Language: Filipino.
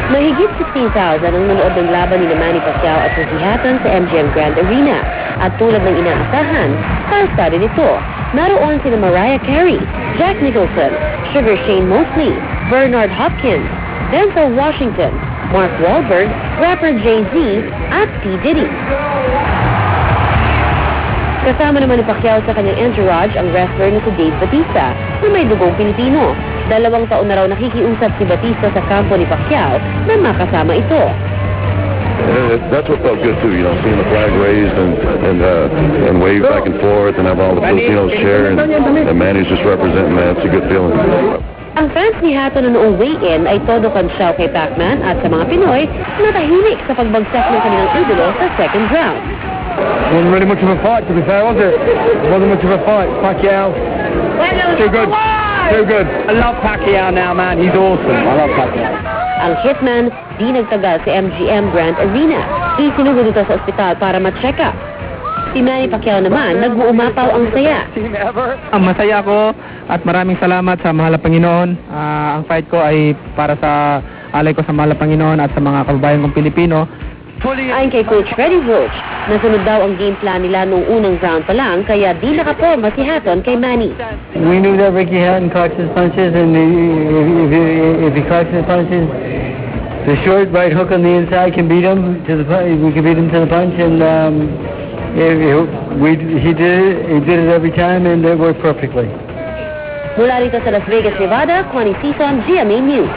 Mahigit 16,000 ang nanood ng laban ni Manny Pacquiao at Ricky Hatton sa MGM Grand Arena. At tulad ng inaasahan, star-studded ito. Naroon sina Mariah Carey, Jack Nicholson, Sugar Shane Mosley, Bernard Hopkins, Denzel Washington, Mark Wahlberg, rapper Jay-Z, at P. Diddy. Kasama naman ni Pacquiao sa kanyang entourage ang wrestler na si Dave Bautista na may dugong Pilipino. 2 taon na raw nakikiusap si Bautista sa kampo ni Pacquiao na makasama ito. That's what felt good too, you know, seeing the flag raised and wave back and forth and have all the Filipinos share and Manny's just representing that. It's a good feeling. Ang fans ni Hatton na noong weigh-in ay todo kansyaw kay Pacman at sa mga Pinoy na tahimik sa pagbagsak ng kanilang idolo sa second round. Wasn't really much of a fight, to be fair, was it? It wasn't much of a fight. Pacquiao, too good. Too good. I love Pacquiao now, man. He's awesome. I love Pacquiao. Ang hitman, di nagtagal sa MGM Grand Arena. Isinugod ito sa ospital para ma-check up. Si Manny Pacquiao naman, nag-uumapaw ang saya. Ang masaya ko at maraming salamat sa mahal na Panginoon. Ang fight ko ay para sa alay ko sa mahal na Panginoon at sa mga kababayan kong Pilipino. Ayon kay Coach Freddie Roach, nasunod daw ang game plan nila noong unang round pa lang, kaya di nakaporma si Hatton kay Manny. We knew that Ricky Hatton caught his punches, and if he caught his punches, the short right hook on the inside can beat him to the we can beat him to the punch, and he did it every time, and it worked perfectly. Mula rito sa Las Vegas, Nevada, Connie Season, GMA News.